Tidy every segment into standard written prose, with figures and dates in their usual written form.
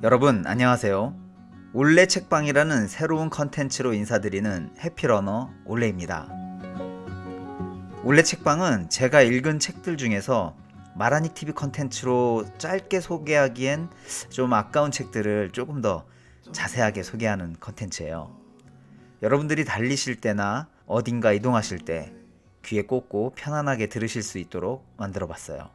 여러분 안녕하세요. 올레 책방이라는 새로운 컨텐츠로 인사드리는 해피러너 올레입니다. 올레 책방은 제가 읽은 책들 중에서 마라닉 TV 컨텐츠로 짧게 소개하기엔 좀 아까운 책들을 조금 더 자세하게 소개하는 컨텐츠예요. 여러분들이 달리실 때나 어딘가 이동하실 때 귀에 꽂고 편안하게 들으실 수 있도록 만들어 봤어요.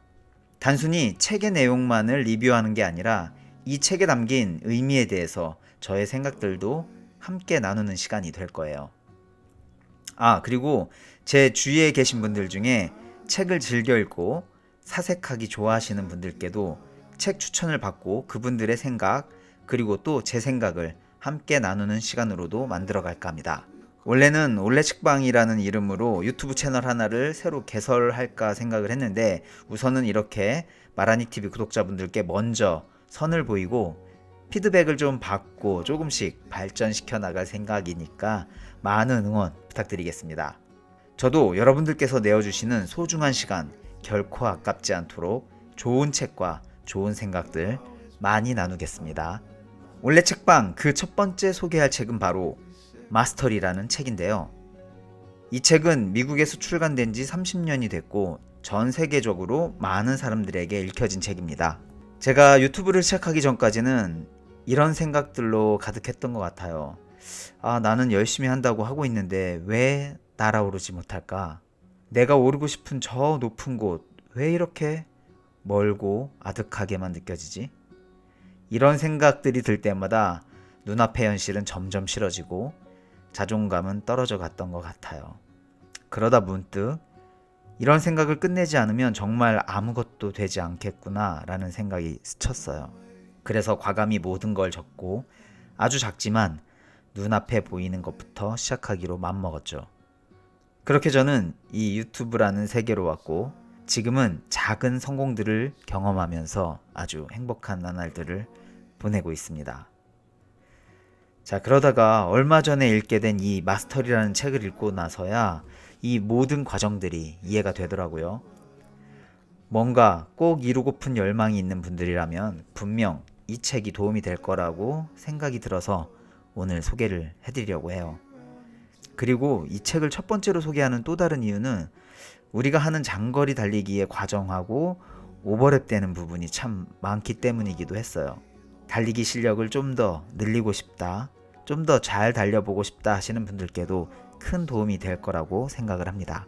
단순히 책의 내용만을 리뷰하는 게 아니라 이 책에 담긴 의미에 대해서 저의 생각들도 함께 나누는 시간이 될 거예요. 그리고 제 주위에 계신 분들 중에 책을 즐겨 읽고 사색하기 좋아하시는 분들께도 책 추천을 받고 그분들의 생각, 그리고 또 제 생각을 함께 나누는 시간으로도 만들어 갈까 합니다. 원래는 올레 책방이라는 이름으로 유튜브 채널 하나를 새로 개설할까 생각을 했는데, 우선은 이렇게 마라닉 TV 구독자분들께 먼저 선을 보이고 피드백을 좀 받고 조금씩 발전시켜 나갈 생각이니까 많은 응원 부탁드리겠습니다. 저도 여러분들께서 내어주시는 소중한 시간 결코 아깝지 않도록 좋은 책과 좋은 생각들 많이 나누겠습니다. 올레 책방 그 첫 번째 소개할 책은 바로 마스터리라는 책인데요. 이 책은 미국에서 출간된 지 30년이 됐고 전 세계적으로 많은 사람들에게 읽혀진 책입니다. 제가 유튜브를 시작하기 전까지는 이런 생각들로 가득했던 것 같아요. 나는 열심히 한다고 하고 있는데 왜 날아오르지 못할까? 내가 오르고 싶은 저 높은 곳 왜 이렇게 멀고 아득하게만 느껴지지? 이런 생각들이 들 때마다 눈앞의 현실은 점점 싫어지고 자존감은 떨어져 갔던 것 같아요. 그러다 문득 이런 생각을 끝내지 않으면 정말 아무것도 되지 않겠구나 라는 생각이 스쳤어요. 그래서 과감히 모든 걸 접고 아주 작지만 눈앞에 보이는 것부터 시작하기로 맘먹었죠. 그렇게 저는 이 유튜브라는 세계로 왔고 지금은 작은 성공들을 경험하면서 아주 행복한 나날들을 보내고 있습니다. 자, 그러다가 얼마 전에 읽게 된 이 마스터리라는 책을 읽고 나서야 이 모든 과정들이 이해가 되더라고요. 뭔가 꼭 이루고픈 열망이 있는 분들이라면 분명 이 책이 도움이 될 거라고 생각이 들어서 오늘 소개를 해드리려고 해요. 그리고 이 책을 첫 번째로 소개하는 또 다른 이유는 우리가 하는 장거리 달리기의 과정하고 오버랩 되는 부분이 참 많기 때문이기도 했어요. 달리기 실력을 좀 더 늘리고 싶다, 좀 더 잘 달려보고 싶다 하시는 분들께도 큰 도움이 될 거라고 생각을 합니다.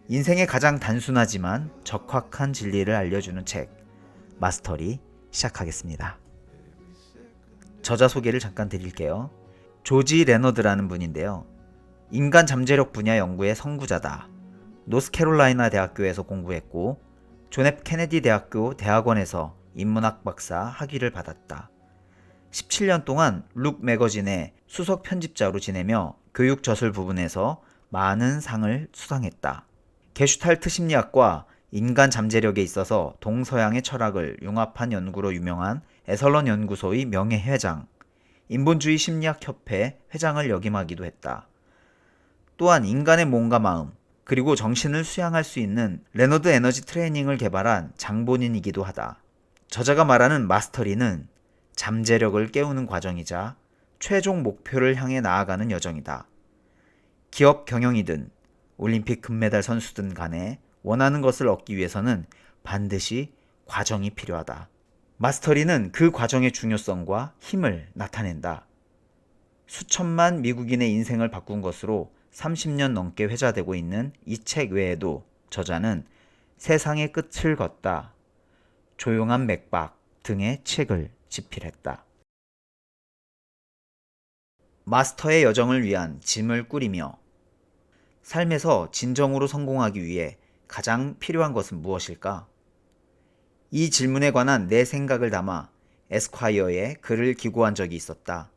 인생의 가장 단순하지만 적확한 진리를 알려주는 책, 마스터리 시작하겠습니다. 저자 소개를 잠깐 드릴게요. 조지 레너드라는 분인데요. 인간 잠재력 분야 연구의 선구자다. 노스캐롤라이나 대학교에서 공부했고 존 F 케네디 대학교 대학원에서 인문학 박사 학위를 받았다. 17년 동안 룩 매거진의 수석 편집자로 지내며 교육 저술 부분에서 많은 상을 수상했다. 게슈탈트 심리학과 인간 잠재력에 있어서 동서양의 철학을 융합한 연구로 유명한 에설런 연구소의 명예회장, 인본주의 심리학협회 회장을 역임하기도 했다. 또한 인간의 몸과 마음, 그리고 정신을 수양할 수 있는 레너드 에너지 트레이닝을 개발한 장본인이기도 하다. 저자가 말하는 마스터리는 잠재력을 깨우는 과정이자 최종 목표를 향해 나아가는 여정이다. 기업 경영이든 올림픽 금메달 선수든 간에 원하는 것을 얻기 위해서는 반드시 과정이 필요하다. 마스터리는 그 과정의 중요성과 힘을 나타낸다. 수천만 미국인의 인생을 바꾼 것으로 30년 넘게 회자되고 있는 이 책 외에도 저자는 세상의 끝을 걷다, 조용한 맥박 등의 책을 집필했다. 마스터의 여정을 위한 짐을 꾸리며 삶에서 진정으로 성공하기 위해 가장 필요한 것은 무엇일까? 이 질문에 관한 내 생각을 담아 에스콰이어에 글을 기고한 적이 있었다.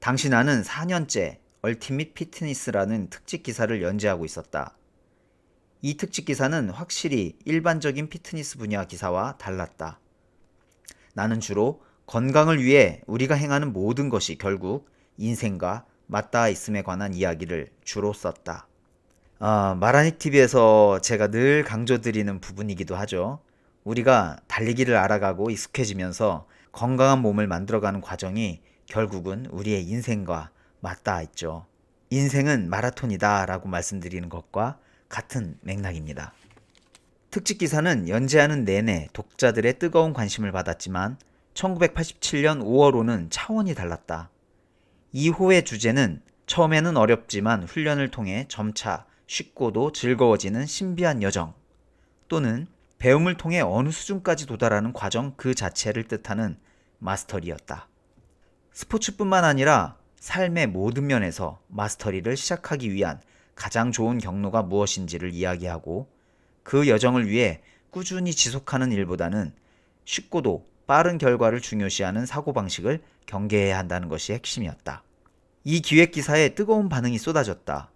당시 나는 4년째 얼티밋 피트니스라는 특집 기사를 연재하고 있었다. 이 특집 기사는 확실히 일반적인 피트니스 분야 기사와 달랐다. 나는 주로 건강을 위해 우리가 행하는 모든 것이 결국 인생과 맞닿아 있음에 관한 이야기를 주로 썼다. 마라닉 TV에서 제가 늘 강조드리는 부분이기도 하죠. 우리가 달리기를 알아가고 익숙해지면서 건강한 몸을 만들어가는 과정이 결국은 우리의 인생과 맞닿아 있죠. 인생은 마라톤이다 라고 말씀드리는 것과 같은 맥락입니다. 특집 기사는 연재하는 내내 독자들의 뜨거운 관심을 받았지만 1987년 5월호는 차원이 달랐다. 2호의 주제는 처음에는 어렵지만 훈련을 통해 점차 쉽고도 즐거워지는 신비한 여정, 또는 배움을 통해 어느 수준까지 도달하는 과정 그 자체를 뜻하는 마스터리였다. 스포츠뿐만 아니라 삶의 모든 면에서 마스터리를 시작하기 위한 가장 좋은 경로가 무엇인지를 이야기하고, 그 여정을 위해 꾸준히 지속하는 일보다는 쉽고도 빠른 결과를 중요시하는 사고방식을 경계해야 한다는 것이 핵심이었다. 이 기획 기사에 뜨거운 반응이 쏟아졌다.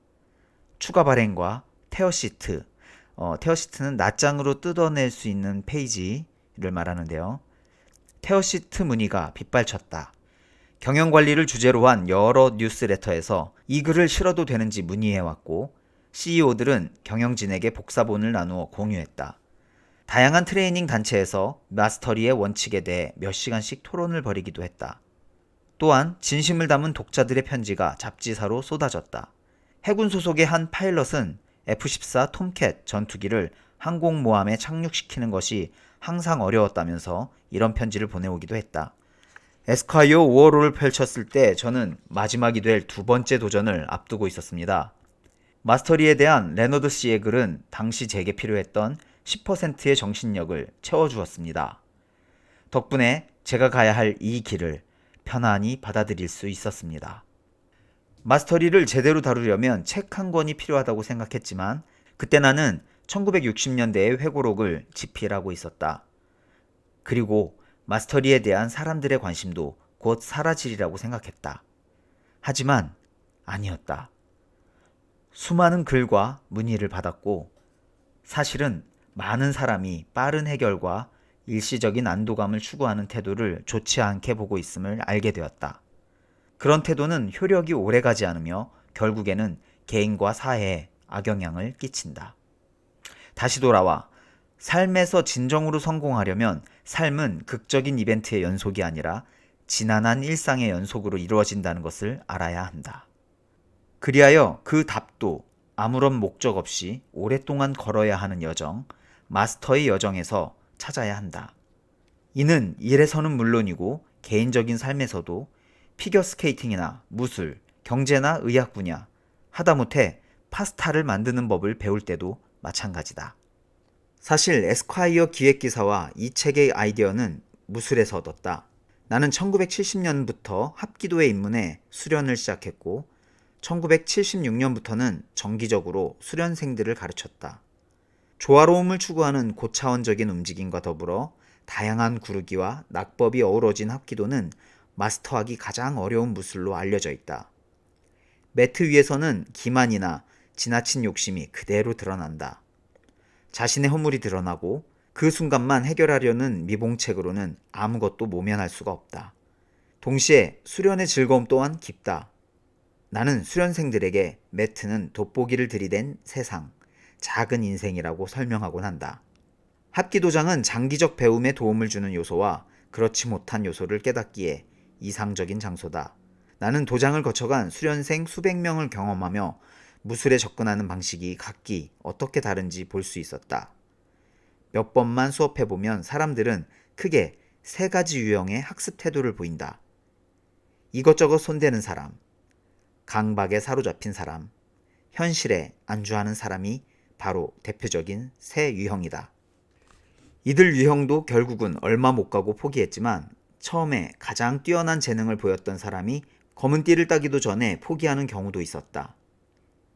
추가 발행과 테어시트, 테어시트는 낱장으로 뜯어낼 수 있는 페이지를 말하는데요. 테어시트 문의가 빗발쳤다. 경영관리를 주제로 한 여러 뉴스레터에서 이 글을 실어도 되는지 문의해왔고, CEO들은 경영진에게 복사본을 나누어 공유했다. 다양한 트레이닝 단체에서 마스터리의 원칙에 대해 몇 시간씩 토론을 벌이기도 했다. 또한 진심을 담은 독자들의 편지가 잡지사로 쏟아졌다. 해군 소속의 한 파일럿은 F-14 톰캣 전투기를 항공모함에 착륙시키는 것이 항상 어려웠다면서 이런 편지를 보내오기도 했다. 에스콰이어 5월호를 펼쳤을 때 저는 마지막이 될 두 번째 도전을 앞두고 있었습니다. 마스터리에 대한 레너드 씨의 글은 당시 제게 필요했던 10%의 정신력을 채워주었습니다. 덕분에 제가 가야 할 이 길을 편안히 받아들일 수 있었습니다. 마스터리를 제대로 다루려면 책 한 권이 필요하다고 생각했지만 그때 나는 1960년대의 회고록을 집필하고 있었다. 그리고 마스터리에 대한 사람들의 관심도 곧 사라지리라고 생각했다. 하지만 아니었다. 수많은 글과 문의를 받았고, 사실은 많은 사람이 빠른 해결과 일시적인 안도감을 추구하는 태도를 좋지 않게 보고 있음을 알게 되었다. 그런 태도는 효력이 오래가지 않으며 결국에는 개인과 사회에 악영향을 끼친다. 다시 돌아와 삶에서 진정으로 성공하려면 삶은 극적인 이벤트의 연속이 아니라 지난한 일상의 연속으로 이루어진다는 것을 알아야 한다. 그리하여 그 답도 아무런 목적 없이 오랫동안 걸어야 하는 여정, 마스터의 여정에서 찾아야 한다. 이는 일에서는 물론이고 개인적인 삶에서도 피겨스케이팅이나 무술, 경제나 의학 분야, 하다못해 파스타를 만드는 법을 배울 때도 마찬가지다. 사실 에스콰이어 기획기사와 이 책의 아이디어는 무술에서 얻었다. 나는 1970년부터 합기도에 입문해 수련을 시작했고 1976년부터는 정기적으로 수련생들을 가르쳤다. 조화로움을 추구하는 고차원적인 움직임과 더불어 다양한 구르기와 낙법이 어우러진 합기도는 마스터하기 가장 어려운 무술로 알려져 있다. 매트 위에서는 기만이나 지나친 욕심이 그대로 드러난다. 자신의 허물이 드러나고 그 순간만 해결하려는 미봉책으로는 아무것도 모면할 수가 없다. 동시에 수련의 즐거움 또한 깊다. 나는 수련생들에게 매트는 돋보기를 들이댄 세상, 작은 인생이라고 설명하곤 한다. 합기도장은 장기적 배움에 도움을 주는 요소와 그렇지 못한 요소를 깨닫기에 이상적인 장소다. 나는 도장을 거쳐간 수련생 수백 명을 경험하며 무술에 접근하는 방식이 각기 어떻게 다른지 볼 수 있었다. 몇 번만 수업해보면 사람들은 크게 세 가지 유형의 학습 태도를 보인다. 이것저것 손대는 사람, 강박에 사로잡힌 사람, 현실에 안주하는 사람이 바로 대표적인 세 유형이다. 이들 유형도 결국은 얼마 못 가고 포기했지만 처음에 가장 뛰어난 재능을 보였던 사람이 검은 띠를 따기도 전에 포기하는 경우도 있었다.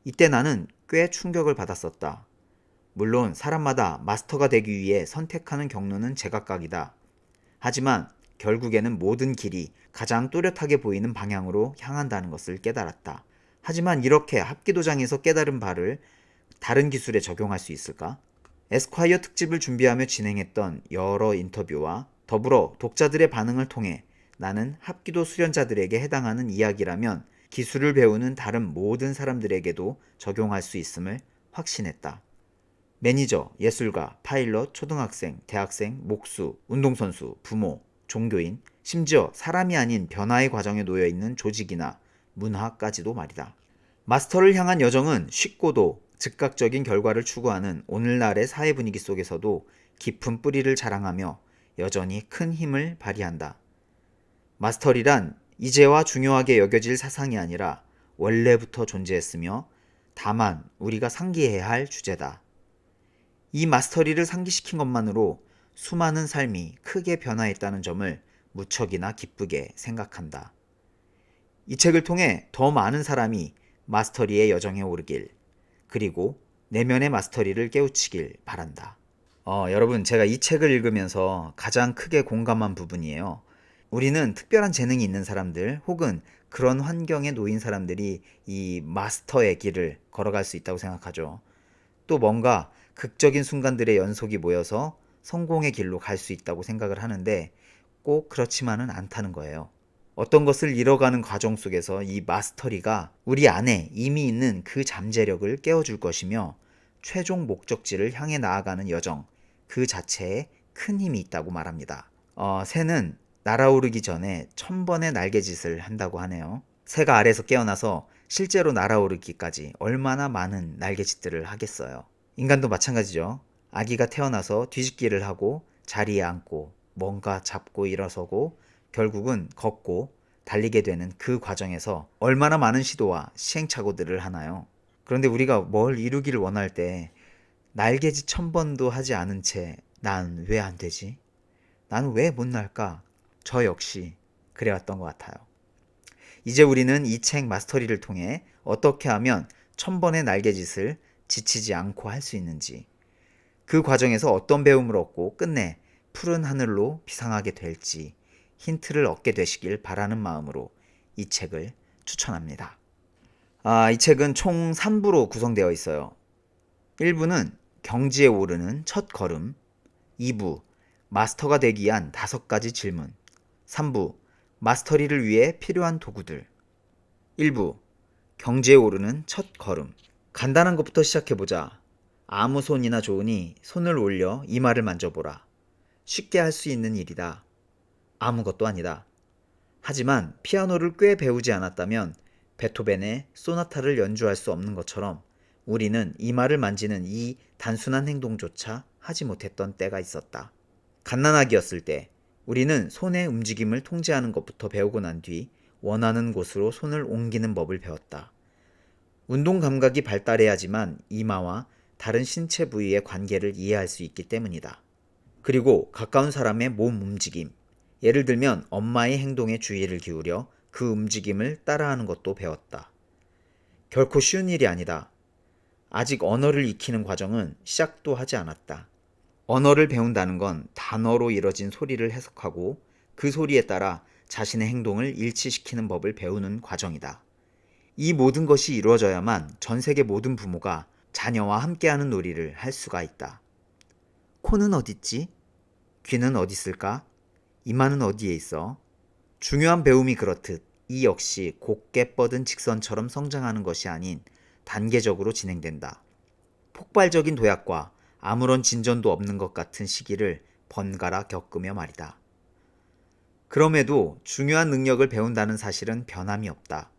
이때 나는 꽤 충격을 받았었다. 물론 사람마다 마스터가 되기 위해 선택하는 경로는 제각각이다. 하지만 결국에는 모든 길이 가장 또렷하게 보이는 방향으로 향한다는 것을 깨달았다. 하지만 이렇게 합기도장에서 깨달은 바를 다른 기술에 적용할 수 있을까? 에스콰이어 특집을 준비하며 진행했던 여러 인터뷰와 더불어 독자들의 반응을 통해 나는 합기도 수련자들에게 해당하는 이야기라면 기술을 배우는 다른 모든 사람들에게도 적용할 수 있음을 확신했다. 매니저, 예술가, 파일럿, 초등학생, 대학생, 목수, 운동선수, 부모, 종교인, 심지어 사람이 아닌 변화의 과정에 놓여 있는 조직이나 문화까지도 말이다. 마스터를 향한 여정은 쉽고도 즉각적인 결과를 추구하는 오늘날의 사회 분위기 속에서도 깊은 뿌리를 자랑하며 여전히 큰 힘을 발휘한다. 마스터리란 이제와 중요하게 여겨질 사상이 아니라 원래부터 존재했으며 다만 우리가 상기해야 할 주제다. 이 마스터리를 상기시킨 것만으로 수많은 삶이 크게 변화했다는 점을 무척이나 기쁘게 생각한다. 이 책을 통해 더 많은 사람이 마스터리의 여정에 오르길, 그리고 내면의 마스터리를 깨우치길 바란다. 여러분, 제가 이 책을 읽으면서 가장 크게 공감한 부분이에요. 우리는 특별한 재능이 있는 사람들 혹은 그런 환경에 놓인 사람들이 이 마스터의 길을 걸어갈 수 있다고 생각하죠. 또 뭔가 극적인 순간들의 연속이 모여서 성공의 길로 갈 수 있다고 생각을 하는데 꼭 그렇지만은 않다는 거예요. 어떤 것을 잃어가는 과정 속에서 이 마스터리가 우리 안에 이미 있는 그 잠재력을 깨워줄 것이며 최종 목적지를 향해 나아가는 여정 그 자체에 큰 힘이 있다고 말합니다. 새는 날아오르기 전에 1000번의 날개짓을 한다고 하네요. 새가 알에서 깨어나서 실제로 날아오르기까지 얼마나 많은 날개짓들을 하겠어요. 인간도 마찬가지죠. 아기가 태어나서 뒤집기를 하고 자리에 앉고 뭔가 잡고 일어서고 결국은 걷고 달리게 되는 그 과정에서 얼마나 많은 시도와 시행착오들을 하나요? 그런데 우리가 뭘 이루기를 원할 때 날개짓 1000번도 하지 않은 채 난 왜 안 되지? 난 왜 못 날까? 저 역시 그래왔던 것 같아요. 이제 우리는 이 책 마스터리를 통해 어떻게 하면 1000번의 날개짓을 지치지 않고 할 수 있는지, 그 과정에서 어떤 배움을 얻고 끝내 푸른 하늘로 비상하게 될지 힌트를 얻게 되시길 바라는 마음으로 이 책을 추천합니다. 이 책은 총 3부로 구성되어 있어요. 1부는 경지에 오르는 첫 걸음, 2부 마스터가 되기 위한 5가지 질문, 3부 마스터리를 위해 필요한 도구들. 1부 경지에 오르는 첫 걸음. 간단한 것부터 시작해보자. 아무 손이나 좋으니 손을 올려 이마를 만져보라. 쉽게 할 수 있는 일이다. 아무것도 아니다. 하지만 피아노를 꽤 배우지 않았다면 베토벤의 소나타를 연주할 수 없는 것처럼 우리는 이마를 만지는 이 단순한 행동조차 하지 못했던 때가 있었다. 갓난아기였을 때 우리는 손의 움직임을 통제하는 것부터 배우고 난 뒤 원하는 곳으로 손을 옮기는 법을 배웠다. 운동 감각이 발달해야지만 이마와 다른 신체 부위의 관계를 이해할 수 있기 때문이다. 그리고 가까운 사람의 몸 움직임, 예를 들면 엄마의 행동에 주의를 기울여 그 움직임을 따라하는 것도 배웠다. 결코 쉬운 일이 아니다. 아직 언어를 익히는 과정은 시작도 하지 않았다. 언어를 배운다는 건 단어로 이뤄진 소리를 해석하고 그 소리에 따라 자신의 행동을 일치시키는 법을 배우는 과정이다. 이 모든 것이 이루어져야만 전 세계 모든 부모가 자녀와 함께하는 놀이를 할 수가 있다. 코는 어딨지? 귀는 어디 있을까? 이마는 어디에 있어? 중요한 배움이 그렇듯 이 역시 곱게 뻗은 직선처럼 성장하는 것이 아닌 단계적으로 진행된다. 폭발적인 도약과 아무런 진전도 없는 것 같은 시기를 번갈아 겪으며 말이다. 그럼에도 중요한 능력을 배운다는 사실은 변함이 없다.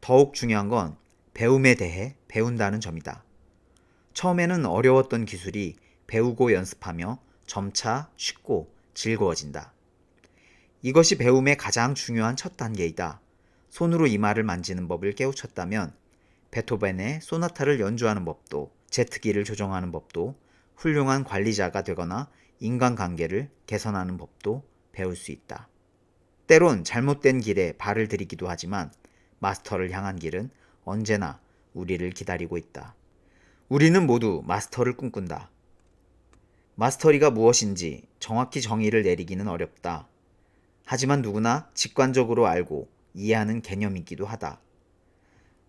더욱 중요한 건 배움에 대해 배운다는 점이다. 처음에는 어려웠던 기술이 배우고 연습하며 점차 쉽고 즐거워진다. 이것이 배움의 가장 중요한 첫 단계이다. 손으로 이마를 만지는 법을 깨우쳤다면 베토벤의 소나타를 연주하는 법도, 제트기를 조종하는 법도, 훌륭한 관리자가 되거나 인간관계를 개선하는 법도 배울 수 있다. 때론 잘못된 길에 발을 들이기도 하지만 마스터를 향한 길은 언제나 우리를 기다리고 있다. 우리는 모두 마스터를 꿈꾼다. 마스터리가 무엇인지 정확히 정의를 내리기는 어렵다. 하지만 누구나 직관적으로 알고 이해하는 개념이기도 하다.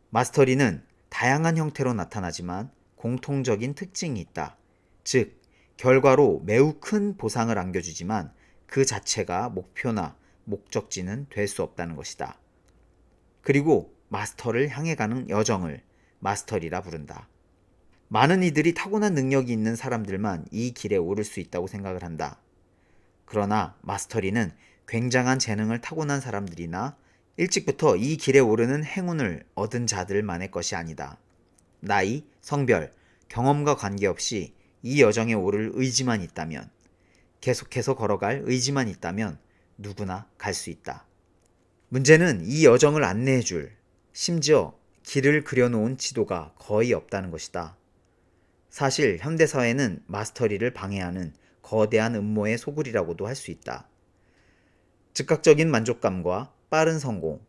마스터리는 다양한 형태로 나타나지만 공통적인 특징이 있다. 즉, 결과로 매우 큰 보상을 안겨주지만 그 자체가 목표나 목적지는 될 수 없다는 것이다. 그리고 마스터를 향해 가는 여정을 마스터리라 부른다. 많은 이들이 타고난 능력이 있는 사람들만 이 길에 오를 수 있다고 생각을 한다. 그러나 마스터리는 굉장한 재능을 타고난 사람들이나 일찍부터 이 길에 오르는 행운을 얻은 자들만의 것이 아니다. 나이, 성별, 경험과 관계없이 이 여정에 오를 의지만 있다면, 계속해서 걸어갈 의지만 있다면 누구나 갈 수 있다. 문제는 이 여정을 안내해줄, 심지어 길을 그려놓은 지도가 거의 없다는 것이다. 사실 현대사회는 마스터리를 방해하는 거대한 음모의 소굴이라고도 할 수 있다. 즉각적인 만족감과 빠른 성공,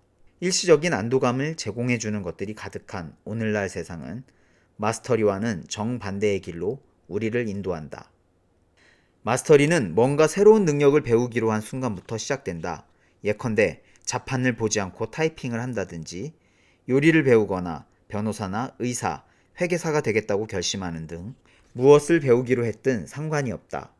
일시적인 안도감을 제공해주는 것들이 가득한 오늘날 세상은 마스터리와는 정반대의 길로 우리를 인도한다. 마스터리는 뭔가 새로운 능력을 배우기로 한 순간부터 시작된다. 예컨대 자판을 보지 않고 타이핑을 한다든지, 요리를 배우거나 변호사나 의사, 회계사가 되겠다고 결심하는 등 무엇을 배우기로 했든 상관이 없다.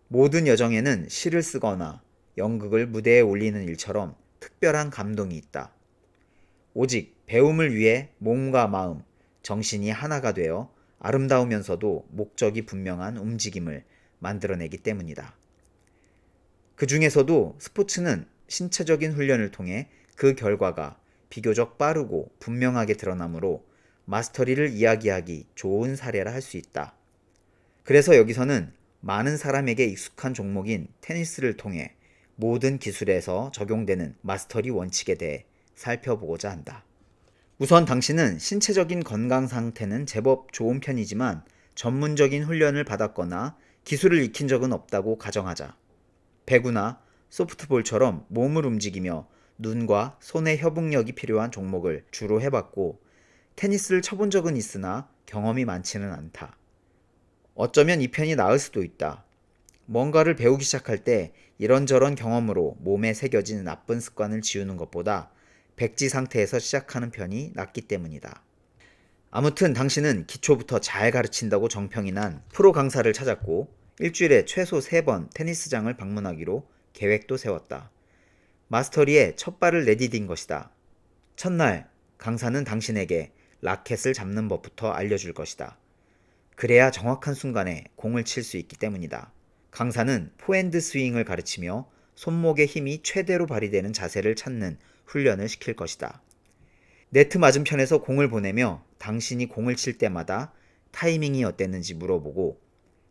모든 여정에는 시를 쓰거나 연극을 무대에 올리는 일처럼 특별한 감동이 있다. 오직 배움을 위해 몸과 마음, 정신이 하나가 되어 아름다우면서도 목적이 분명한 움직임을 만들어내기 때문이다. 그 중에서도 스포츠는 신체적인 훈련을 통해 그 결과가 비교적 빠르고 분명하게 드러나므로 마스터리를 이야기하기 좋은 사례라 할 수 있다. 그래서 여기서는 많은 사람에게 익숙한 종목인 테니스를 통해 모든 기술에서 적용되는 마스터리 원칙에 대해 살펴보고자 한다. 우선 당신은 신체적인 건강 상태는 제법 좋은 편이지만 전문적인 훈련을 받았거나 기술을 익힌 적은 없다고 가정하자. 배구나 소프트볼처럼 몸을 움직이며 눈과 손의 협응력이 필요한 종목을 주로 해봤고, 테니스를 쳐본 적은 있으나 경험이 많지는 않다. 어쩌면 이 편이 나을 수도 있다. 뭔가를 배우기 시작할 때 이런저런 경험으로 몸에 새겨진 나쁜 습관을 지우는 것보다 백지 상태에서 시작하는 편이 낫기 때문이다. 아무튼 당신은 기초부터 잘 가르친다고 정평이 난 프로 강사를 찾았고, 일주일에 최소 3번 테니스장을 방문하기로 계획도 세웠다. 마스터리에 첫 발을 내디딘 것이다. 첫날 강사는 당신에게 라켓을 잡는 법부터 알려줄 것이다. 그래야 정확한 순간에 공을 칠 수 있기 때문이다. 강사는 포핸드 스윙을 가르치며 손목의 힘이 최대로 발휘되는 자세를 찾는 훈련을 시킬 것이다. 네트 맞은편에서 공을 보내며 당신이 공을 칠 때마다 타이밍이 어땠는지 물어보고,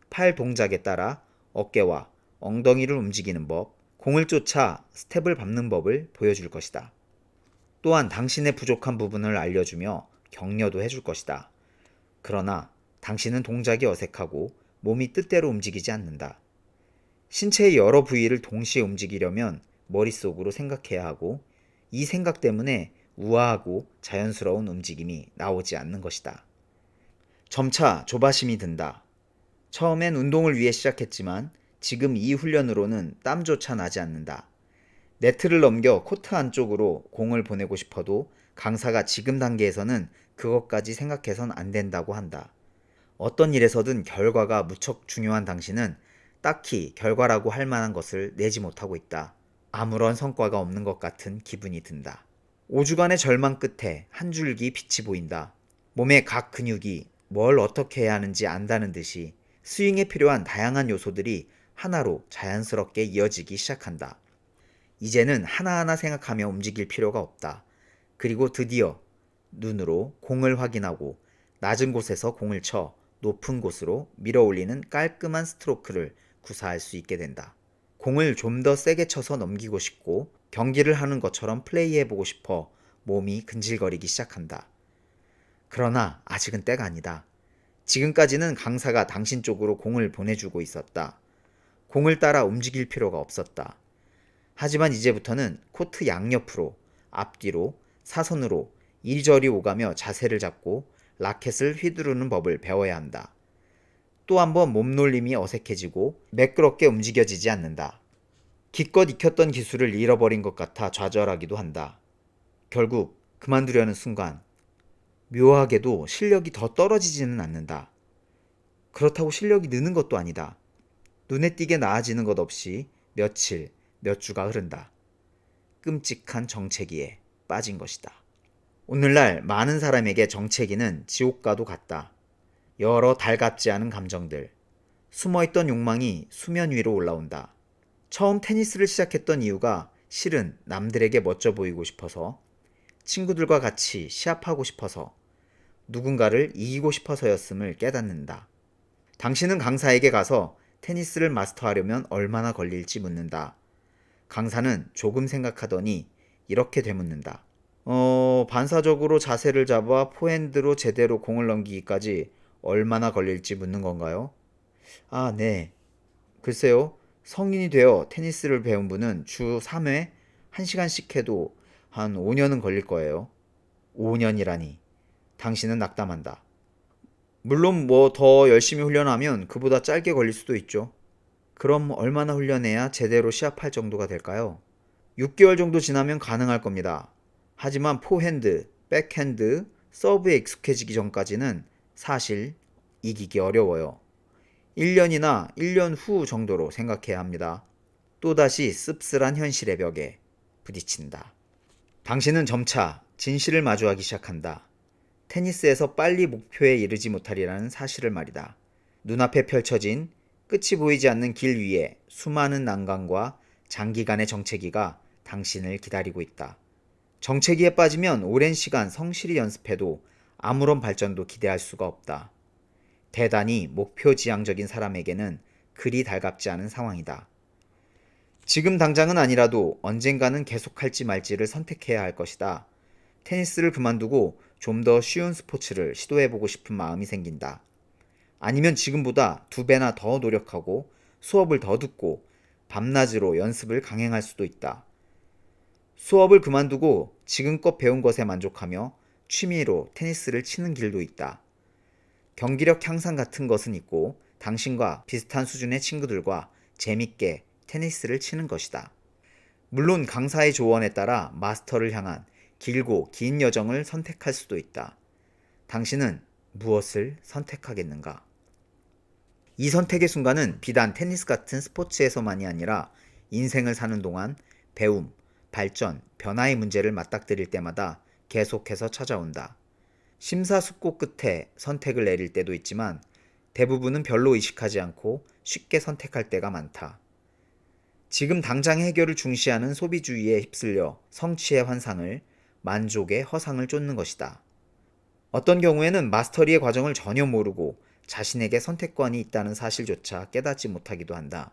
팔 동작에 따라 어깨와 엉덩이를 움직이는 법, 공을 쫓아 스텝을 밟는 법을 보여줄 것이다. 또한 당신의 부족한 부분을 알려주며 격려도 해줄 것이다. 그러나 당신은 동작이 어색하고 몸이 뜻대로 움직이지 않는다. 신체의 여러 부위를 동시에 움직이려면 머릿속으로 생각해야 하고, 이 생각 때문에 우아하고 자연스러운 움직임이 나오지 않는 것이다. 점차 조바심이 든다. 처음엔 운동을 위해 시작했지만 지금 이 훈련으로는 땀조차 나지 않는다. 네트를 넘겨 코트 안쪽으로 공을 보내고 싶어도 강사가 지금 단계에서는 그것까지 생각해선 안 된다고 한다. 어떤 일에서든 결과가 무척 중요한 당신은 딱히 결과라고 할 만한 것을 내지 못하고 있다. 아무런 성과가 없는 것 같은 기분이 든다. 5주간의 절망 끝에 한 줄기 빛이 보인다. 몸의 각 근육이 뭘 어떻게 해야 하는지 안다는 듯이 스윙에 필요한 다양한 요소들이 하나로 자연스럽게 이어지기 시작한다. 이제는 하나하나 생각하며 움직일 필요가 없다. 그리고 드디어 눈으로 공을 확인하고 낮은 곳에서 공을 쳐 높은 곳으로 밀어 올리는 깔끔한 스트로크를 구사할 수 있게 된다. 공을 좀 더 세게 쳐서 넘기고 싶고 경기를 하는 것처럼 플레이해보고 싶어 몸이 근질거리기 시작한다. 그러나 아직은 때가 아니다. 지금까지는 강사가 당신 쪽으로 공을 보내주고 있었다. 공을 따라 움직일 필요가 없었다. 하지만 이제부터는 코트 양옆으로, 앞뒤로, 사선으로 이리저리 오가며 자세를 잡고 라켓을 휘두르는 법을 배워야 한다. 또 한 번 몸놀림이 어색해지고 매끄럽게 움직여지지 않는다. 기껏 익혔던 기술을 잃어버린 것 같아 좌절하기도 한다. 결국 그만두려는 순간 묘하게도 실력이 더 떨어지지는 않는다. 그렇다고 실력이 느는 것도 아니다. 눈에 띄게 나아지는 것 없이 며칠, 몇 주가 흐른다. 끔찍한 정체기에 빠진 것이다. 오늘날 많은 사람에게 정체기는 지옥과도 같다. 여러 달갑지 않은 감정들, 숨어있던 욕망이 수면 위로 올라온다. 처음 테니스를 시작했던 이유가 실은 남들에게 멋져 보이고 싶어서, 친구들과 같이 시합하고 싶어서, 누군가를 이기고 싶어서였음을 깨닫는다. 당신은 강사에게 가서 테니스를 마스터하려면 얼마나 걸릴지 묻는다. 강사는 조금 생각하더니 이렇게 되묻는다. 반사적으로 자세를 잡아 포핸드로 제대로 공을 넘기기까지 얼마나 걸릴지 묻는 건가요? 아, 네. 글쎄요. 성인이 되어 테니스를 배운 분은 주 3회 1시간씩 해도 한 5년은 걸릴 거예요. 5년이라니. 당신은 낙담한다. 물론 뭐 더 열심히 훈련하면 그보다 짧게 걸릴 수도 있죠. 그럼 얼마나 훈련해야 제대로 시합할 정도가 될까요? 6개월 정도 지나면 가능할 겁니다. 하지만 포핸드, 백핸드, 서브에 익숙해지기 전까지는 사실 이기기 어려워요. 1년이나 1년 후 정도로 생각해야 합니다. 또다시 씁쓸한 현실의 벽에 부딪힌다. 당신은 점차 진실을 마주하기 시작한다. 테니스에서 빨리 목표에 이르지 못하리라는 사실을 말이다. 눈앞에 펼쳐진 끝이 보이지 않는 길 위에 수많은 난관과 장기간의 정체기가 당신을 기다리고 있다. 정체기에 빠지면 오랜 시간 성실히 연습해도 아무런 발전도 기대할 수가 없다. 대단히 목표지향적인 사람에게는 그리 달갑지 않은 상황이다. 지금 당장은 아니라도 언젠가는 계속할지 말지를 선택해야 할 것이다. 테니스를 그만두고 좀 더 쉬운 스포츠를 시도해보고 싶은 마음이 생긴다. 아니면 지금보다 2배나 더 노력하고 수업을 더 듣고 밤낮으로 연습을 강행할 수도 있다. 수업을 그만두고 지금껏 배운 것에 만족하며 취미로 테니스를 치는 길도 있다. 경기력 향상 같은 것은 있고 당신과 비슷한 수준의 친구들과 재밌게 테니스를 치는 것이다. 물론 강사의 조언에 따라 마스터를 향한 길고 긴 여정을 선택할 수도 있다. 당신은 무엇을 선택하겠는가? 이 선택의 순간은 비단 테니스 같은 스포츠에서만이 아니라 인생을 사는 동안 배움, 발전, 변화의 문제를 맞닥뜨릴 때마다 계속해서 찾아온다. 심사숙고 끝에 선택을 내릴 때도 있지만 대부분은 별로 의식하지 않고 쉽게 선택할 때가 많다. 지금 당장 해결을 중시하는 소비주의에 휩쓸려 성취의 환상을, 만족의 허상을 쫓는 것이다. 어떤 경우에는 마스터리의 과정을 전혀 모르고 자신에게 선택권이 있다는 사실조차 깨닫지 못하기도 한다.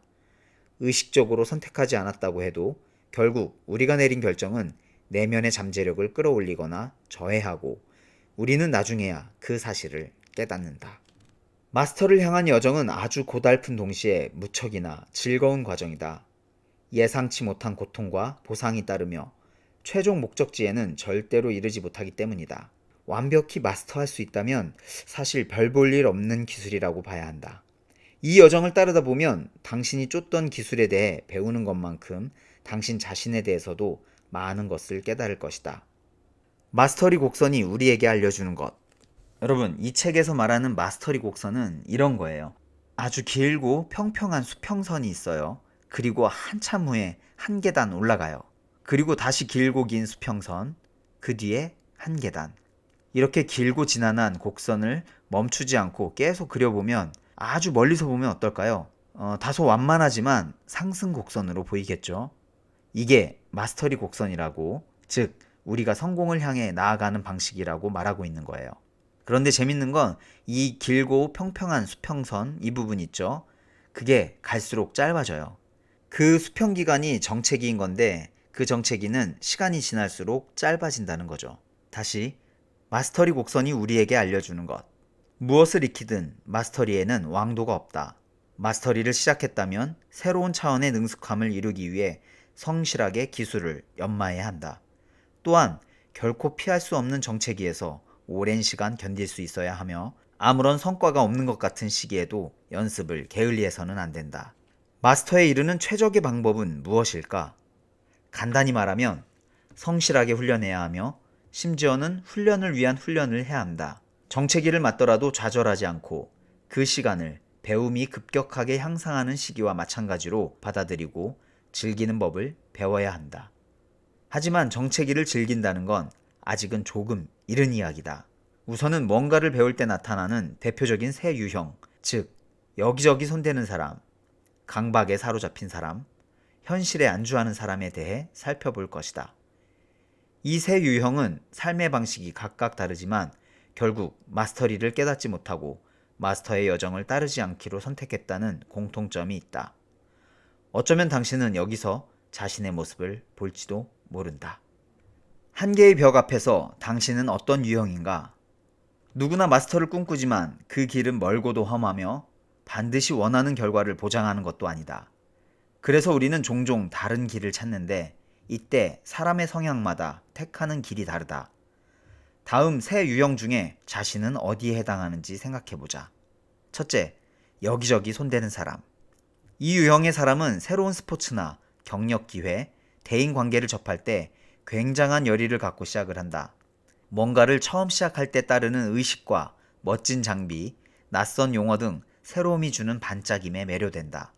의식적으로 선택하지 않았다고 해도 결국 우리가 내린 결정은 내면의 잠재력을 끌어올리거나 저해하고 우리는 나중에야 그 사실을 깨닫는다. 마스터를 향한 여정은 아주 고달픈 동시에 무척이나 즐거운 과정이다. 예상치 못한 고통과 보상이 따르며 최종 목적지에는 절대로 이르지 못하기 때문이다. 완벽히 마스터할 수 있다면 사실 별 볼 일 없는 기술이라고 봐야 한다. 이 여정을 따르다 보면 당신이 쫓던 기술에 대해 배우는 것만큼 당신 자신에 대해서도 많은 것을 깨달을 것이다. 마스터리 곡선이 우리에게 알려주는 것. 여러분, 이 책에서 말하는 마스터리 곡선은 이런 거예요. 아주 길고 평평한 수평선이 있어요. 그리고 한참 후에 한 계단 올라가요. 그리고 다시 길고 긴 수평선, 그 뒤에 한 계단. 이렇게 길고 지난한 곡선을 멈추지 않고 계속 그려보면 아주 멀리서 보면 어떨까요? 다소 완만하지만 상승 곡선으로 보이겠죠? 이게 마스터리 곡선이라고, 즉 우리가 성공을 향해 나아가는 방식이라고 말하고 있는 거예요. 그런데 재밌는 건 이 길고 평평한 수평선 이 부분 있죠? 그게 갈수록 짧아져요. 그 수평 기간이 정체기인 건데 그 정체기는 시간이 지날수록 짧아진다는 거죠. 다시 마스터리 곡선이 우리에게 알려주는 것. 무엇을 익히든 마스터리에는 왕도가 없다. 마스터리를 시작했다면 새로운 차원의 능숙함을 이루기 위해 성실하게 기술을 연마해야 한다. 또한 결코 피할 수 없는 정체기에서 오랜 시간 견딜 수 있어야 하며 아무런 성과가 없는 것 같은 시기에도 연습을 게을리해서는 안 된다. 마스터에 이르는 최적의 방법은 무엇일까? 간단히 말하면 성실하게 훈련해야 하며 심지어는 훈련을 위한 훈련을 해야 한다. 정체기를 맞더라도 좌절하지 않고 그 시간을 배움이 급격하게 향상하는 시기와 마찬가지로 받아들이고 즐기는 법을 배워야 한다. 하지만 정체기를 즐긴다는 건 아직은 조금 이른 이야기다. 우선은 뭔가를 배울 때 나타나는 대표적인 세 유형, 즉 여기저기 손대는 사람, 강박에 사로잡힌 사람, 현실에 안주하는 사람에 대해 살펴볼 것이다. 이 세 유형은 삶의 방식이 각각 다르지만 결국 마스터리를 깨닫지 못하고 마스터의 여정을 따르지 않기로 선택했다는 공통점이 있다. 어쩌면 당신은 여기서 자신의 모습을 볼지도 모른다. 한계의 벽 앞에서 당신은 어떤 유형인가? 누구나 마스터를 꿈꾸지만 그 길은 멀고도 험하며 반드시 원하는 결과를 보장하는 것도 아니다. 그래서 우리는 종종 다른 길을 찾는데 이때 사람의 성향마다 택하는 길이 다르다. 다음 세 유형 중에 자신은 어디에 해당하는지 생각해보자. 첫째, 여기저기 손대는 사람. 이 유형의 사람은 새로운 스포츠나 경력 기회, 대인 관계를 접할 때 굉장한 열의를 갖고 시작을 한다. 뭔가를 처음 시작할 때 따르는 의식과 멋진 장비, 낯선 용어 등 새로움이 주는 반짝임에 매료된다.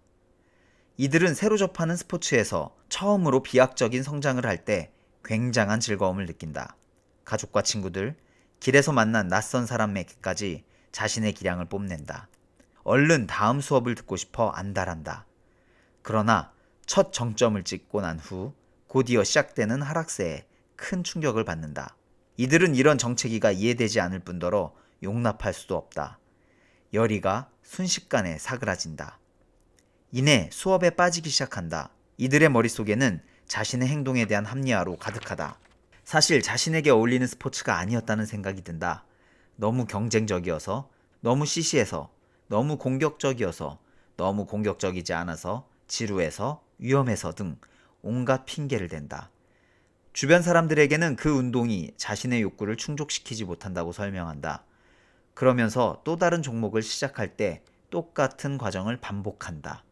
이들은 새로 접하는 스포츠에서 처음으로 비약적인 성장을 할 때 굉장한 즐거움을 느낀다. 가족과 친구들, 길에서 만난 낯선 사람에게까지 자신의 기량을 뽐낸다. 얼른 다음 수업을 듣고 싶어 안달한다. 그러나 첫 정점을 찍고 난 후 곧이어 시작되는 하락세에 큰 충격을 받는다. 이들은 이런 정체기가 이해되지 않을 뿐더러 용납할 수도 없다. 열의가 순식간에 사그라진다. 이내 수업에 빠지기 시작한다. 이들의 머릿속에는 자신의 행동에 대한 합리화로 가득하다. 사실 자신에게 어울리는 스포츠가 아니었다는 생각이 든다. 너무 경쟁적이어서, 너무 시시해서, 너무 공격적이어서, 너무 공격적이지 않아서, 지루해서, 위험해서 등 온갖 핑계를 댄다. 주변 사람들에게는 그 운동이 자신의 욕구를 충족시키지 못한다고 설명한다. 그러면서 또 다른 종목을 시작할 때 똑같은 과정을 반복한다.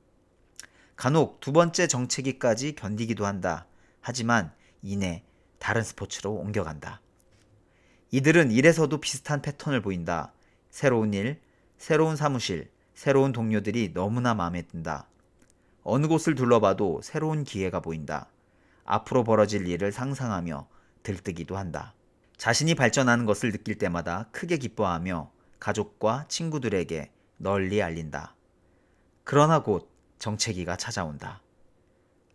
간혹 두 번째 정체기까지 견디기도 한다. 하지만 이내 다른 스포츠로 옮겨간다. 이들은 일에서도 비슷한 패턴을 보인다. 새로운 일, 새로운 사무실, 새로운 동료들이 너무나 마음에 든다. 어느 곳을 둘러봐도 새로운 기회가 보인다. 앞으로 벌어질 일을 상상하며 들뜨기도 한다. 자신이 발전하는 것을 느낄 때마다 크게 기뻐하며 가족과 친구들에게 널리 알린다. 그러나 곧 정체기가 찾아온다.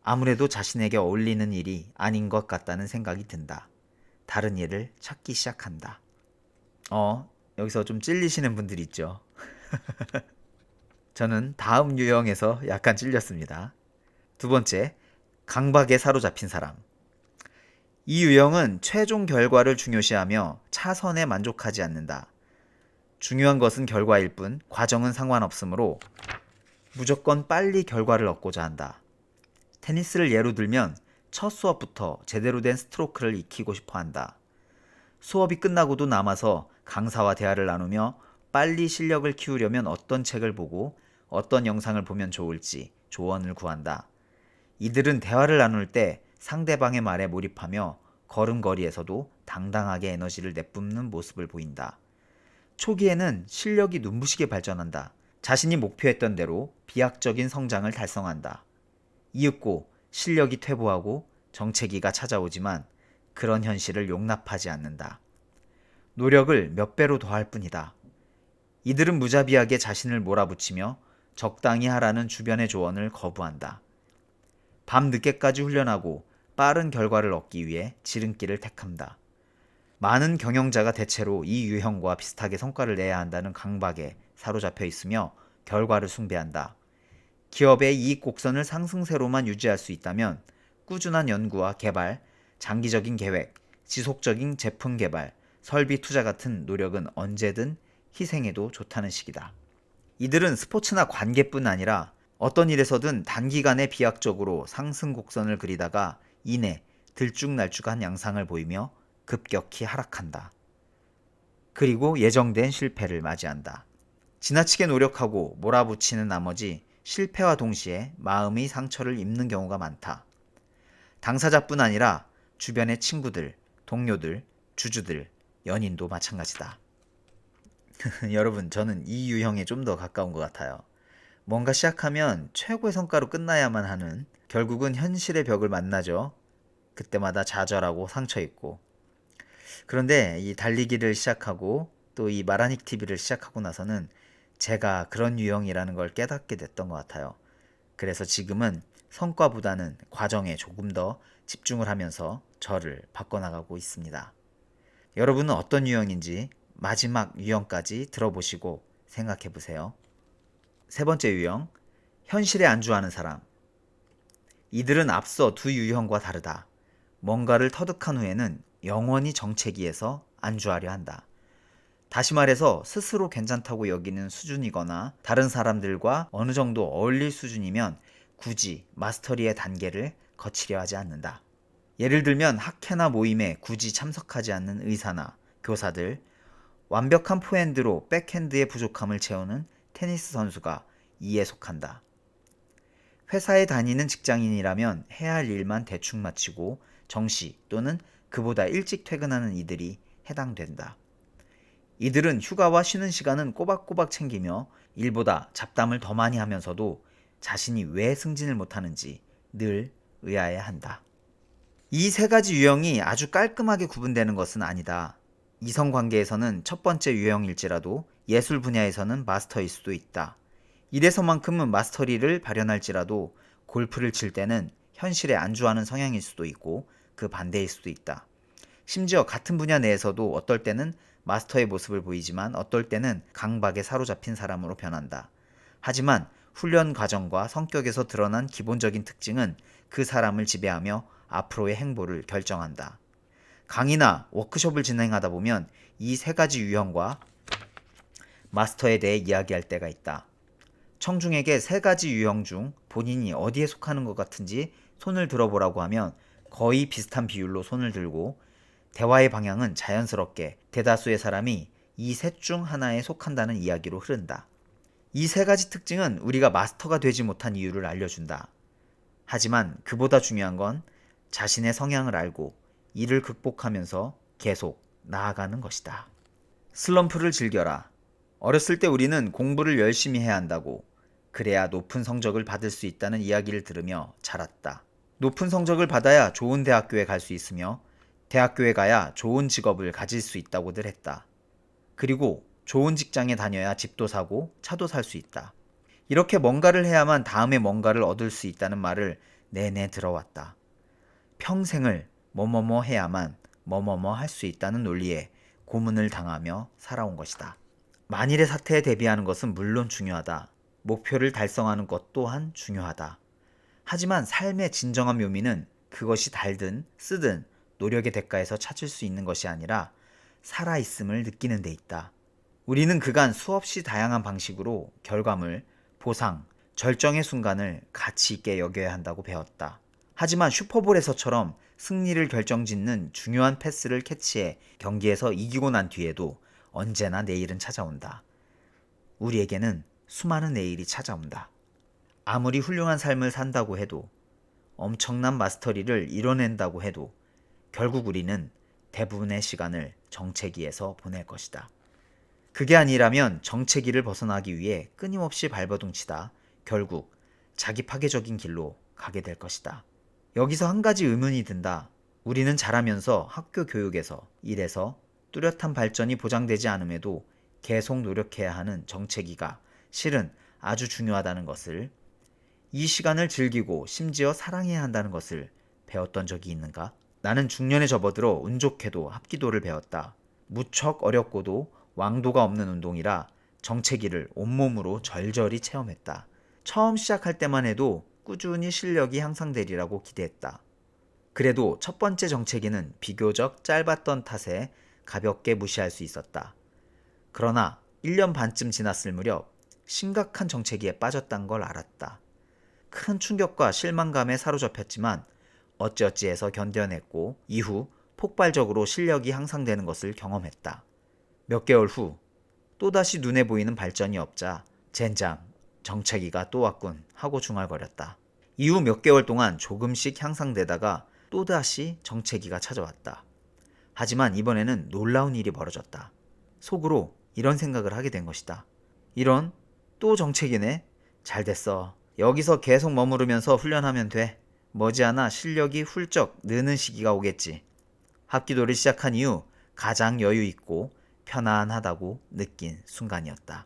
아무래도 자신에게 어울리는 일이 아닌 것 같다는 생각이 든다. 다른 일을 찾기 시작한다. 여기서 좀 찔리시는 분들 있죠. 저는 다음 유형에서 약간 찔렸습니다. 두 번째, 강박에 사로잡힌 사람. 이 유형은 최종 결과를 중요시하며 차선에 만족하지 않는다. 중요한 것은 결과일 뿐 과정은 상관없으므로 무조건 빨리 결과를 얻고자 한다. 테니스를 예로 들면 첫 수업부터 제대로 된 스트로크를 익히고 싶어 한다. 수업이 끝나고도 남아서 강사와 대화를 나누며 빨리 실력을 키우려면 어떤 책을 보고 어떤 영상을 보면 좋을지 조언을 구한다. 이들은 대화를 나눌 때 상대방의 말에 몰입하며 걸음걸이에서도 당당하게 에너지를 내뿜는 모습을 보인다. 초기에는 실력이 눈부시게 발전한다. 자신이 목표했던 대로 비약적인 성장을 달성한다. 이윽고 실력이 퇴보하고 정체기가 찾아오지만 그런 현실을 용납하지 않는다. 노력을 몇 배로 더할 뿐이다. 이들은 무자비하게 자신을 몰아붙이며 적당히 하라는 주변의 조언을 거부한다. 밤 늦게까지 훈련하고 빠른 결과를 얻기 위해 지름길을 택한다. 많은 경영자가 대체로 이 유형과 비슷하게 성과를 내야 한다는 강박에 사로잡혀 있으며 결과를 숭배한다. 기업의 이익 곡선을 상승세로만 유지할 수 있다면 꾸준한 연구와 개발, 장기적인 계획, 지속적인 제품 개발, 설비 투자 같은 노력은 언제든 희생해도 좋다는 식이다. 이들은 스포츠나 관계뿐 아니라 어떤 일에서든 단기간에 비약적으로 상승 곡선을 그리다가 이내 들쭉날쭉한 양상을 보이며 급격히 하락한다. 그리고 예정된 실패를 맞이한다. 지나치게 노력하고 몰아붙이는 나머지 실패와 동시에 마음의 상처를 입는 경우가 많다. 당사자뿐 아니라 주변의 친구들, 동료들, 주주들, 연인도 마찬가지다. 여러분, 저는 이 유형에 좀 더 가까운 것 같아요. 뭔가 시작하면 최고의 성과로 끝나야만 하는, 결국은 현실의 벽을 만나죠. 그때마다 좌절하고 상처 입고. 그런데 이 달리기를 시작하고 또 이 마라닉 TV를 시작하고 나서는 제가 그런 유형이라는 걸 깨닫게 됐던 것 같아요. 그래서 지금은 성과보다는 과정에 조금 더 집중을 하면서 저를 바꿔나가고 있습니다. 여러분은 어떤 유형인지 마지막 유형까지 들어보시고 생각해 보세요. 세 번째 유형, 현실에 안주하는 사람. 이들은 앞서 두 유형과 다르다. 뭔가를 터득한 후에는 영원히 정체기에서 안주하려 한다. 다시 말해서 스스로 괜찮다고 여기는 수준이거나 다른 사람들과 어느 정도 어울릴 수준이면 굳이 마스터리의 단계를 거치려 하지 않는다. 예를 들면 학회나 모임에 굳이 참석하지 않는 의사나 교사들, 완벽한 포핸드로 백핸드의 부족함을 채우는 테니스 선수가 이에 속한다. 회사에 다니는 직장인이라면 해야 할 일만 대충 마치고 정시 또는 그보다 일찍 퇴근하는 이들이 해당된다. 이들은 휴가와 쉬는 시간은 꼬박꼬박 챙기며 일보다 잡담을 더 많이 하면서도 자신이 왜 승진을 못하는지 늘 의아해한다. 이 세 가지 유형이 아주 깔끔하게 구분되는 것은 아니다. 이성관계에서는 첫 번째 유형일지라도 예술 분야에서는 마스터일 수도 있다. 이래서만큼은 마스터리를 발현할지라도 골프를 칠 때는 현실에 안주하는 성향일 수도 있고 그 반대일 수도 있다. 심지어 같은 분야 내에서도 어떨 때는 마스터의 모습을 보이지만 어떨 때는 강박에 사로잡힌 사람으로 변한다. 하지만 훈련 과정과 성격에서 드러난 기본적인 특징은 그 사람을 지배하며 앞으로의 행보를 결정한다. 강의나 워크숍을 진행하다 보면 이 세 가지 유형과 마스터에 대해 이야기할 때가 있다. 청중에게 세 가지 유형 중 본인이 어디에 속하는 것 같은지 손을 들어보라고 하면 거의 비슷한 비율로 손을 들고 대화의 방향은 자연스럽게 대다수의 사람이 이 셋 중 하나에 속한다는 이야기로 흐른다. 이 세 가지 특징은 우리가 마스터가 되지 못한 이유를 알려준다. 하지만 그보다 중요한 건 자신의 성향을 알고 이를 극복하면서 계속 나아가는 것이다. 슬럼프를 즐겨라. 어렸을 때 우리는 공부를 열심히 해야 한다고, 그래야 높은 성적을 받을 수 있다는 이야기를 들으며 자랐다. 높은 성적을 받아야 좋은 대학교에 갈 수 있으며 대학교에 가야 좋은 직업을 가질 수 있다고들 했다. 그리고 좋은 직장에 다녀야 집도 사고 차도 살 수 있다. 이렇게 뭔가를 해야만 다음에 뭔가를 얻을 수 있다는 말을 내내 들어왔다. 평생을 뭐뭐뭐 해야만 뭐뭐뭐 할 수 있다는 논리에 고문을 당하며 살아온 것이다. 만일의 사태에 대비하는 것은 물론 중요하다. 목표를 달성하는 것 또한 중요하다. 하지만 삶의 진정한 묘미는 그것이 달든 쓰든 노력의 대가에서 찾을 수 있는 것이 아니라 살아있음을 느끼는 데 있다. 우리는 그간 수없이 다양한 방식으로 결과물, 보상, 절정의 순간을 가치 있게 여겨야 한다고 배웠다. 하지만 슈퍼볼에서처럼 승리를 결정짓는 중요한 패스를 캐치해 경기에서 이기고 난 뒤에도 언제나 내일은 찾아온다. 우리에게는 수많은 내일이 찾아온다. 아무리 훌륭한 삶을 산다고 해도, 엄청난 마스터리를 이뤄낸다고 해도 결국 우리는 대부분의 시간을 정체기에서 보낼 것이다. 그게 아니라면 정체기를 벗어나기 위해 끊임없이 발버둥치다 결국 자기 파괴적인 길로 가게 될 것이다. 여기서 한 가지 의문이 든다. 우리는 자라면서 학교 교육에서, 일에서 뚜렷한 발전이 보장되지 않음에도 계속 노력해야 하는 정체기가 실은 아주 중요하다는 것을, 이 시간을 즐기고 심지어 사랑해야 한다는 것을 배웠던 적이 있는가? 나는 중년에 접어들어 운 좋게도 합기도를 배웠다. 무척 어렵고도 왕도가 없는 운동이라 정체기를 온몸으로 절절히 체험했다. 처음 시작할 때만 해도 꾸준히 실력이 향상되리라고 기대했다. 그래도 첫 번째 정체기는 비교적 짧았던 탓에 가볍게 무시할 수 있었다. 그러나 1년 반쯤 지났을 무렵 심각한 정체기에 빠졌단 걸 알았다. 큰 충격과 실망감에 사로잡혔지만 어찌어찌해서 견뎌냈고 이후 폭발적으로 실력이 향상되는 것을 경험했다. 몇 개월 후 또다시 눈에 보이는 발전이 없자 젠장, 정체기가 또 왔군 하고 중얼거렸다. 이후 몇 개월 동안 조금씩 향상되다가 또다시 정체기가 찾아왔다. 하지만 이번에는 놀라운 일이 벌어졌다. 속으로 이런 생각을 하게 된 것이다. 이런, 또 정체기네? 잘됐어. 여기서 계속 머무르면서 훈련하면 돼. 머지않아 실력이 훌쩍 느는 시기가 오겠지. 합기도를 시작한 이후 가장 여유 있고 편안하다고 느낀 순간이었다.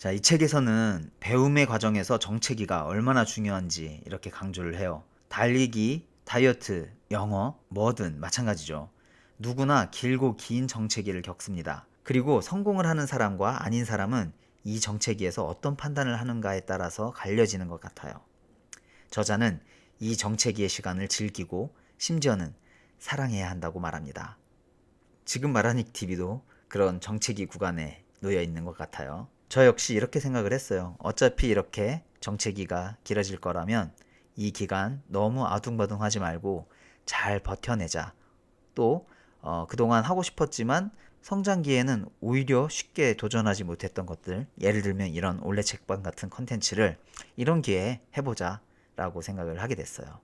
자, 이 책에서는 배움의 과정에서 정체기가 얼마나 중요한지 이렇게 강조를 해요. 달리기, 다이어트, 영어, 뭐든 마찬가지죠. 누구나 길고 긴 정체기를 겪습니다. 그리고 성공을 하는 사람과 아닌 사람은 이 정체기에서 어떤 판단을 하는가에 따라서 갈려지는 것 같아요. 저자는 이 정체기의 시간을 즐기고 심지어는 사랑해야 한다고 말합니다. 지금 말하닉 TV도 그런 정체기 구간에 놓여 있는 것 같아요. 저 역시 이렇게 생각을 했어요. 어차피 이렇게 정체기가 길어질 거라면 이 기간 너무 아둥바둥하지 말고 잘 버텨내자. 또 그동안 하고 싶었지만 성장기에는 오히려 쉽게 도전하지 못했던 것들, 예를 들면 이런 올레 책방 같은 컨텐츠를 이런 기회에 해보자 라고 생각을 하게 됐어요.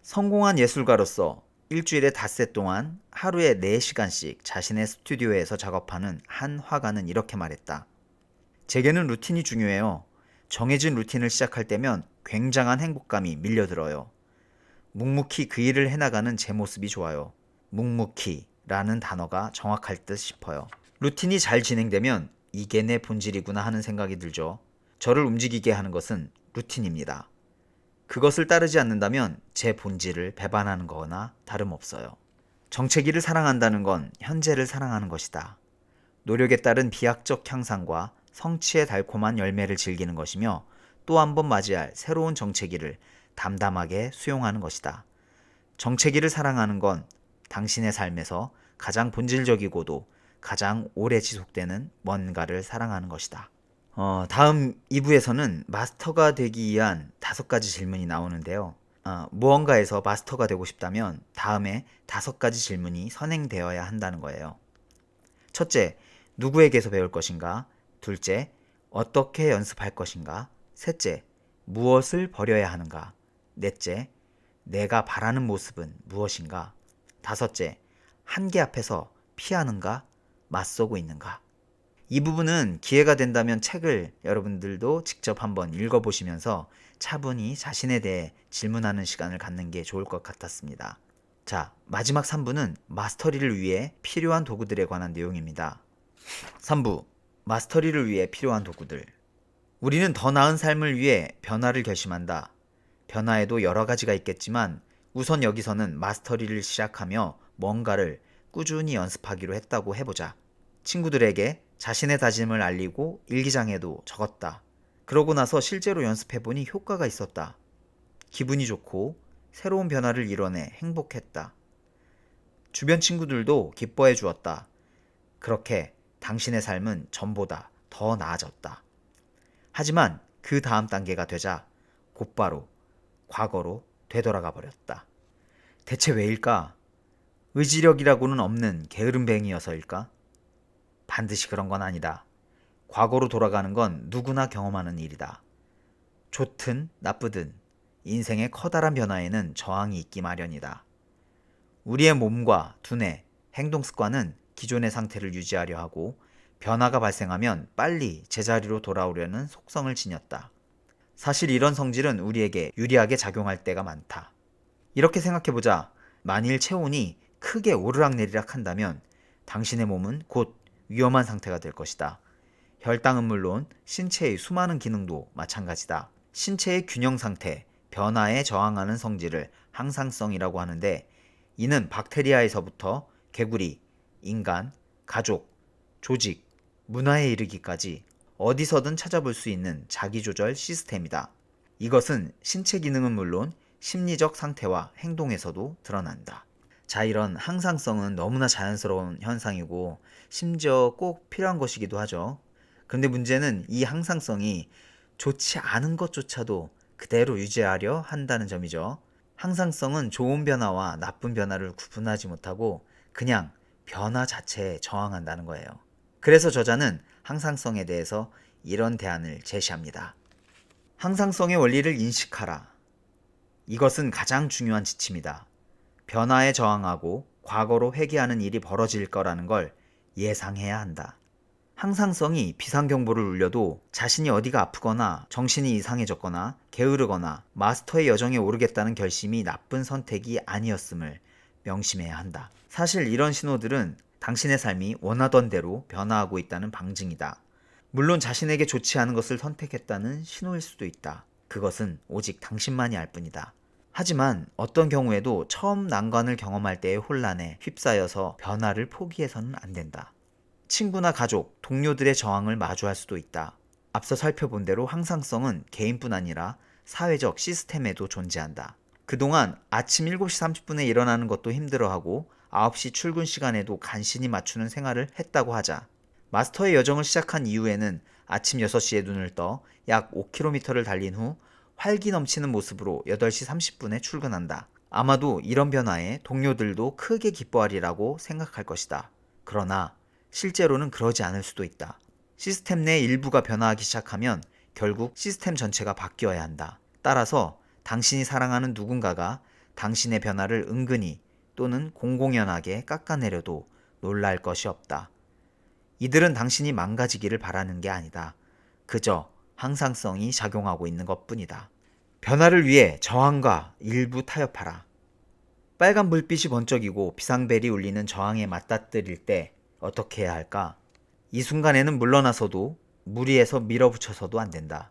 성공한 예술가로서 일주일에 닷새 동안 하루에 4시간씩 자신의 스튜디오에서 작업하는 한 화가는 이렇게 말했다. 제게는 루틴이 중요해요. 정해진 루틴을 시작할 때면 굉장한 행복감이 밀려들어요. 묵묵히 그 일을 해나가는 제 모습이 좋아요. 묵묵히라는 단어가 정확할 듯 싶어요. 루틴이 잘 진행되면 이게 내 본질이구나 하는 생각이 들죠. 저를 움직이게 하는 것은 루틴입니다. 그것을 따르지 않는다면 제 본질을 배반하는 거나 다름없어요. 정체기를 사랑한다는 건 현재를 사랑하는 것이다. 노력에 따른 비약적 향상과 성취의 달콤한 열매를 즐기는 것이며 또 한 번 맞이할 새로운 정체기를 담담하게 수용하는 것이다. 정체기를 사랑하는 건 당신의 삶에서 가장 본질적이고도 가장 오래 지속되는 뭔가를 사랑하는 것이다. 다음 2부에서는 마스터가 되기 위한 5가지 질문이 나오는데요. 무언가에서 마스터가 되고 싶다면 다음에 5가지 질문이 선행되어야 한다는 거예요. 첫째, 누구에게서 배울 것인가? 둘째, 어떻게 연습할 것인가? 셋째, 무엇을 버려야 하는가? 넷째, 내가 바라는 모습은 무엇인가? 다섯째, 한계 앞에서 피하는가? 맞서고 있는가? 이 부분은 기회가 된다면 책을 여러분들도 직접 한번 읽어보시면서 차분히 자신에 대해 질문하는 시간을 갖는 게 좋을 것 같았습니다. 자, 마지막 3부는 마스터리를 위해 필요한 도구들에 관한 내용입니다. 3부, 마스터리를 위해 필요한 도구들. 우리는 더 나은 삶을 위해 변화를 결심한다. 변화에도 여러 가지가 있겠지만 우선 여기서는 마스터리를 시작하며 뭔가를 꾸준히 연습하기로 했다고 해보자. 친구들에게 자신의 다짐을 알리고 일기장에도 적었다. 그러고 나서 실제로 연습해보니 효과가 있었다. 기분이 좋고 새로운 변화를 이뤄내 행복했다. 주변 친구들도 기뻐해 주었다. 그렇게 당신의 삶은 전보다 더 나아졌다. 하지만 그 다음 단계가 되자 곧바로 과거로 되돌아가 버렸다. 대체 왜일까? 의지력이라고는 없는 게으름뱅이여서일까? 반드시 그런 건 아니다. 과거로 돌아가는 건 누구나 경험하는 일이다. 좋든 나쁘든 인생의 커다란 변화에는 저항이 있기 마련이다. 우리의 몸과 두뇌, 행동 습관은 기존의 상태를 유지하려 하고 변화가 발생하면 빨리 제자리로 돌아오려는 속성을 지녔다. 사실 이런 성질은 우리에게 유리하게 작용할 때가 많다. 이렇게 생각해보자. 만일 체온이 크게 오르락내리락 한다면 당신의 몸은 곧 위험한 상태가 될 것이다. 혈당은 물론 신체의 수많은 기능도 마찬가지다. 신체의 균형 상태, 변화에 저항하는 성질을 항상성이라고 하는데 이는 박테리아에서부터 개구리, 인간, 가족, 조직, 문화에 이르기까지 어디서든 찾아볼 수 있는 자기조절 시스템이다. 이것은 신체 기능은 물론 심리적 상태와 행동에서도 드러난다. 자, 이런 항상성은 너무나 자연스러운 현상이고 심지어 꼭 필요한 것이기도 하죠. 그런데 문제는 이 항상성이 좋지 않은 것조차도 그대로 유지하려 한다는 점이죠. 항상성은 좋은 변화와 나쁜 변화를 구분하지 못하고 그냥 변화 자체에 저항한다는 거예요. 그래서 저자는 항상성에 대해서 이런 대안을 제시합니다. 항상성의 원리를 인식하라. 이것은 가장 중요한 지침이다. 변화에 저항하고 과거로 회귀하는 일이 벌어질 거라는 걸 예상해야 한다. 항상성이 비상경보를 울려도 자신이 어디가 아프거나 정신이 이상해졌거나 게으르거나 마스터의 여정에 오르겠다는 결심이 나쁜 선택이 아니었음을 명심해야 한다. 사실 이런 신호들은 당신의 삶이 원하던 대로 변화하고 있다는 방증이다. 물론 자신에게 좋지 않은 것을 선택했다는 신호일 수도 있다. 그것은 오직 당신만이 알 뿐이다. 하지만 어떤 경우에도 처음 난관을 경험할 때의 혼란에 휩싸여서 변화를 포기해서는 안 된다. 친구나 가족, 동료들의 저항을 마주할 수도 있다. 앞서 살펴본 대로 항상성은 개인뿐 아니라 사회적 시스템에도 존재한다. 그동안 아침 7시 30분에 일어나는 것도 힘들어하고 9시 출근 시간에도 간신히 맞추는 생활을 했다고 하자. 마스터의 여정을 시작한 이후에는 아침 6시에 눈을 떠 약 5km를 달린 후 활기 넘치는 모습으로 8시 30분에 출근한다. 아마도 이런 변화에 동료들도 크게 기뻐하리라고 생각할 것이다. 그러나 실제로는 그러지 않을 수도 있다. 시스템 내 일부가 변화하기 시작하면 결국 시스템 전체가 바뀌어야 한다. 따라서 당신이 사랑하는 누군가가 당신의 변화를 은근히 또는 공공연하게 깎아내려도 놀랄 것이 없다. 이들은 당신이 망가지기를 바라는 게 아니다. 그저 항상성이 작용하고 있는 것뿐이다. 변화를 위해 저항과 일부 타협하라. 빨간 불빛이 번쩍이고 비상벨이 울리는 저항에 맞닥뜨릴 때 어떻게 해야 할까? 이 순간에는 물러나서도 무리해서 밀어붙여서도 안 된다.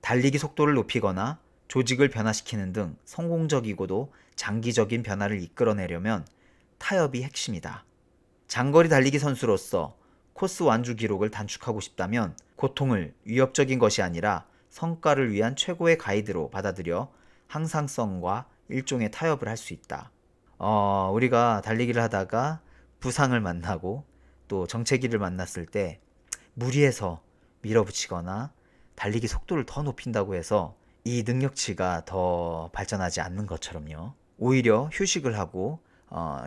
달리기 속도를 높이거나 조직을 변화시키는 등 성공적이고도 장기적인 변화를 이끌어내려면 타협이 핵심이다. 장거리 달리기 선수로서 코스 완주 기록을 단축하고 싶다면 고통을 위협적인 것이 아니라 성과를 위한 최고의 가이드로 받아들여 항상성과 일종의 타협을 할 수 있다. 우리가 달리기를 하다가 부상을 만나고 또 정체기를 만났을 때 무리해서 밀어붙이거나 달리기 속도를 더 높인다고 해서 이 능력치가 더 발전하지 않는 것처럼요. 오히려 휴식을 하고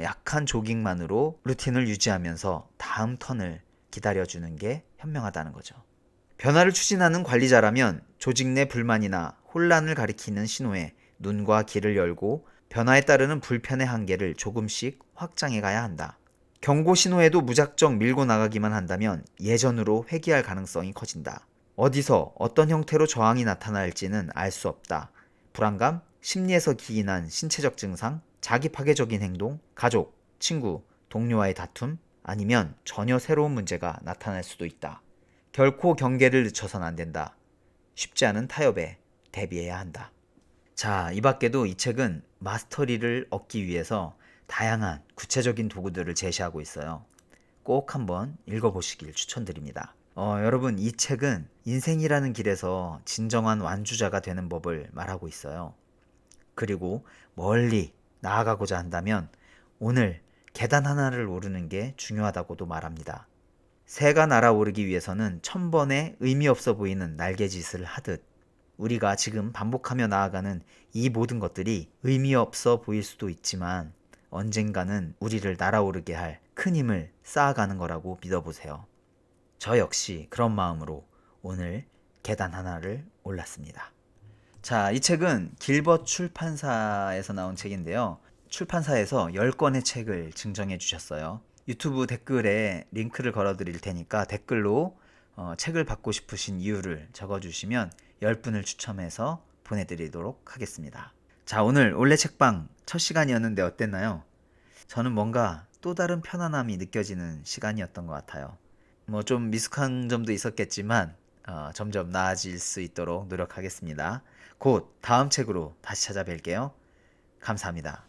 약한 조깅만으로 루틴을 유지하면서 다음 턴을 기다려주는 게 현명하다는 거죠. 변화를 추진하는 관리자라면 조직 내 불만이나 혼란을 가리키는 신호에 눈과 귀를 열고 변화에 따르는 불편의 한계를 조금씩 확장해 가야 한다. 경고 신호에도 무작정 밀고 나가기만 한다면 예전으로 회귀할 가능성이 커진다. 어디서 어떤 형태로 저항이 나타날지는 알 수 없다. 불안감, 심리에서 기인한 신체적 증상, 자기 파괴적인 행동, 가족, 친구, 동료와의 다툼, 아니면 전혀 새로운 문제가 나타날 수도 있다. 결코 경계를 늦춰서는 안 된다. 쉽지 않은 타협에 대비해야 한다. 자, 이 밖에도 이 책은 마스터리를 얻기 위해서 다양한 구체적인 도구들을 제시하고 있어요. 꼭 한번 읽어보시길 추천드립니다. 여러분, 이 책은 인생이라는 길에서 진정한 완주자가 되는 법을 말하고 있어요. 그리고 멀리 나아가고자 한다면 오늘 계단 하나를 오르는 게 중요하다고도 말합니다. 새가 날아오르기 위해서는 1000번의 의미 없어 보이는 날개짓을 하듯 우리가 지금 반복하며 나아가는 이 모든 것들이 의미 없어 보일 수도 있지만 언젠가는 우리를 날아오르게 할 큰 힘을 쌓아가는 거라고 믿어보세요. 저 역시 그런 마음으로 오늘 계단 하나를 올랐습니다. 자, 이 책은 길벗 출판사에서 나온 책인데요. 출판사에서 10권의 책을 증정해 주셨어요. 유튜브 댓글에 링크를 걸어 드릴 테니까 댓글로 책을 받고 싶으신 이유를 적어주시면 10분을 추첨해서 보내드리도록 하겠습니다. 자, 오늘 올레 책방 첫 시간이었는데 어땠나요? 저는 뭔가 또 다른 편안함이 느껴지는 시간이었던 것 같아요. 뭐 좀 미숙한 점도 있었겠지만 점점 나아질 수 있도록 노력하겠습니다. 곧 다음 책으로 다시 찾아뵐게요. 감사합니다.